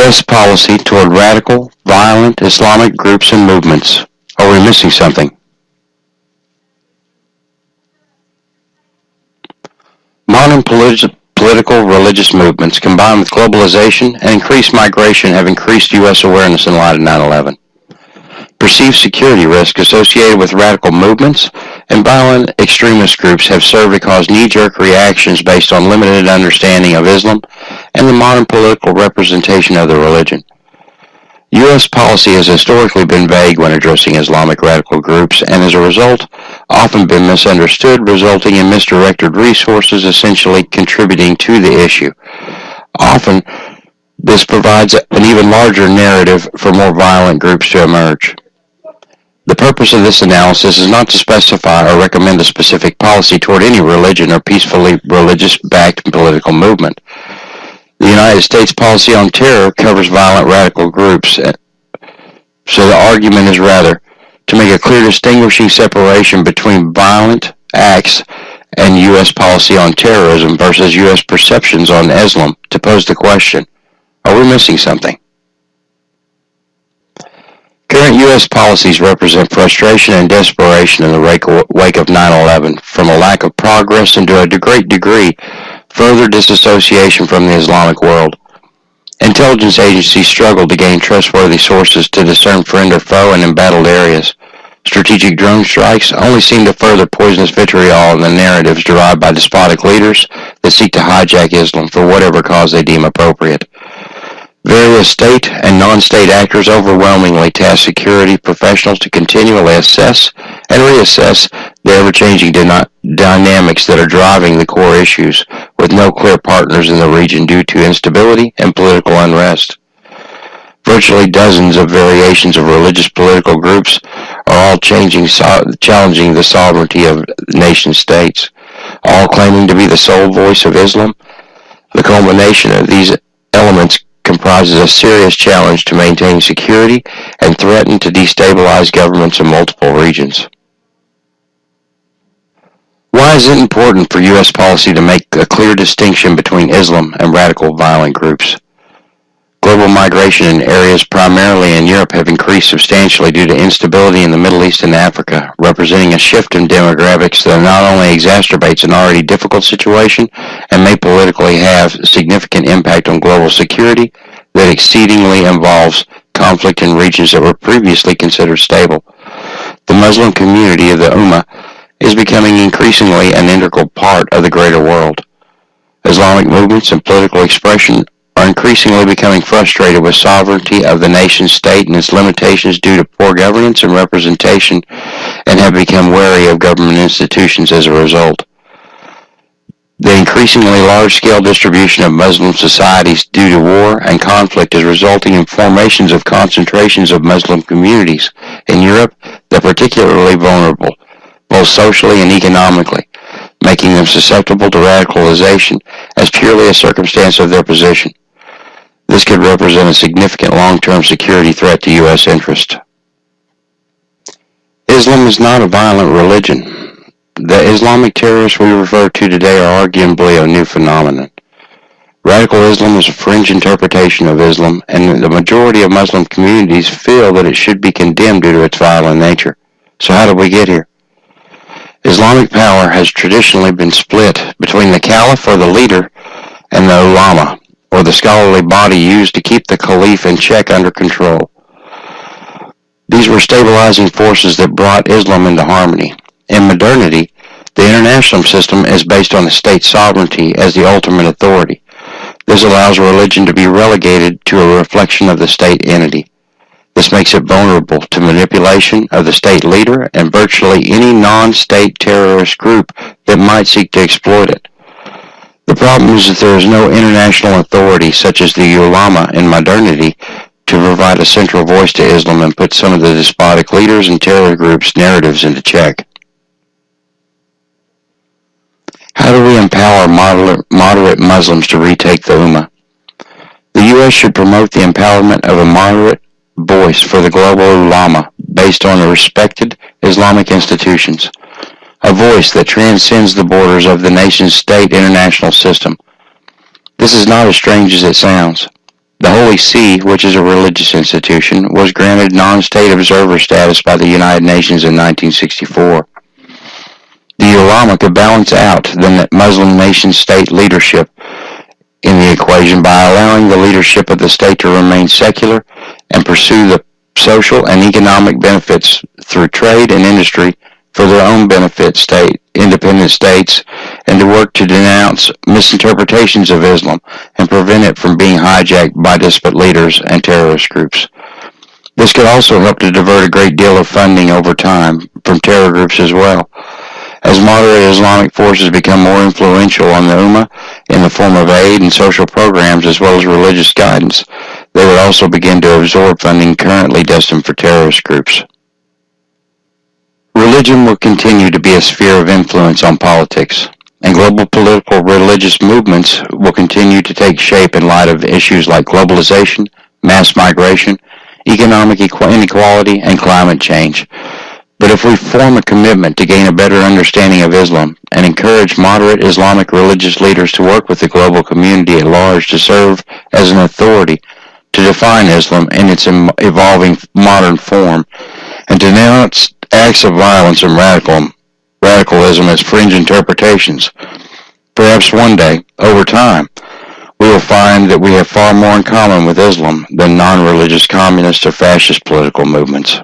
U.S. policy toward radical, violent Islamic groups and movements. Are we missing something? Modern political religious movements combined with globalization and increased migration have increased U.S. awareness in light of 9/11. Perceived security risk associated with radical movements and violent extremist groups have served to cause knee-jerk reactions based on limited understanding of Islam and the modern political representation of the religion. U.S. policy has historically been vague when addressing Islamic radical groups and as a result often been misunderstood, resulting in misdirected resources essentially contributing to the issue. Often, this provides an even larger narrative for more violent groups to emerge. The purpose of this analysis is not to specify or recommend a specific policy toward any religion or peacefully religious-backed political movement. The United States policy on terror covers violent radical groups, so the argument is rather to make a clear distinguishing separation between violent acts and U.S. policy on terrorism versus U.S. perceptions on Islam to pose the question, are we missing something? Current U.S. policies represent frustration and desperation in the wake of 9/11, from a lack of progress and to a great degree further disassociation from the Islamic world. Intelligence agencies struggle to gain trustworthy sources to discern friend or foe in embattled areas. Strategic drone strikes only seem to further poisonous vitriol in the narratives derived by despotic leaders that seek to hijack Islam for whatever cause they deem appropriate. Various state and non-state actors overwhelmingly task security professionals to continually assess and reassess the ever-changing dynamics that are driving the core issues, with no clear partners in the region due to instability and political unrest. Virtually dozens of variations of religious political groups are all challenging the sovereignty of nation-states, all claiming to be the sole voice of Islam. The culmination of these elements comprises a serious challenge to maintain security and threaten to destabilize governments in multiple regions. Why is it important for U.S. policy to make a clear distinction between Islam and radical violent groups? Global migration in areas primarily in Europe have increased substantially due to instability in the Middle East and Africa, representing a shift in demographics that not only exacerbates an already difficult situation and may politically have significant impact on global security, that exceedingly involves conflict in regions that were previously considered stable. The Muslim community of the Ummah is becoming increasingly an integral part of the greater world. Islamic movements and political expression are increasingly becoming frustrated with sovereignty of the nation-state and its limitations due to poor governance and representation, and have become wary of government institutions as a result. The increasingly large-scale distribution of Muslim societies due to war and conflict is resulting in formations of concentrations of Muslim communities in Europe that are particularly vulnerable, both socially and economically, making them susceptible to radicalization as purely a circumstance of their position. This could represent a significant long-term security threat to U.S. interest. Islam is not a violent religion. The Islamic terrorists we refer to today are arguably a new phenomenon. Radical Islam is a fringe interpretation of Islam, and the majority of Muslim communities feel that it should be condemned due to its violent nature. So how did we get here? Islamic power has traditionally been split between the caliph or the leader and the ulama, or the scholarly body used to keep the caliph in check under control. These were stabilizing forces that brought Islam into harmony. In modernity, the international system is based on the state sovereignty as the ultimate authority. This allows religion to be relegated to a reflection of the state entity. This makes it vulnerable to manipulation of the state leader and virtually any non-state terrorist group that might seek to exploit it. The problem is that there is no international authority such as the ulama in modernity to provide a central voice to Islam and put some of the despotic leaders and terror groups' narratives into check. How do we empower moderate Muslims to retake the Ummah? The U.S. should promote the empowerment of a moderate voice for the global ulama based on the respected Islamic institutions, a voice that transcends the borders of the nation-state international system. This is not as strange as it sounds. The The Holy See, which is a religious institution, was granted non-state observer status by the United Nations in 1964. The ulama could balance out the Muslim nation-state leadership in the equation by allowing the leadership of the state to remain secular and pursue the social and economic benefits through trade and industry for their own benefit independent states, and to work to denounce misinterpretations of Islam and prevent it from being hijacked by despot leaders and terrorist groups. This could also help to divert a great deal of funding over time from terror groups as well. As moderate Islamic forces become more influential on the Ummah in the form of aid and social programs as well as religious guidance, they would also begin to absorb funding currently destined for terrorist groups. Religion will continue to be a sphere of influence on politics, and global political religious movements will continue to take shape in light of issues like globalization, mass migration, economic inequality, and climate change. But if we form a commitment to gain a better understanding of Islam and encourage moderate Islamic religious leaders to work with the global community at large to serve as an authority to define Islam in its evolving modern form, and to denounce acts of violence and radicalism as fringe interpretations, perhaps one day, over time, we will find that we have far more in common with Islam than non-religious communist or fascist political movements.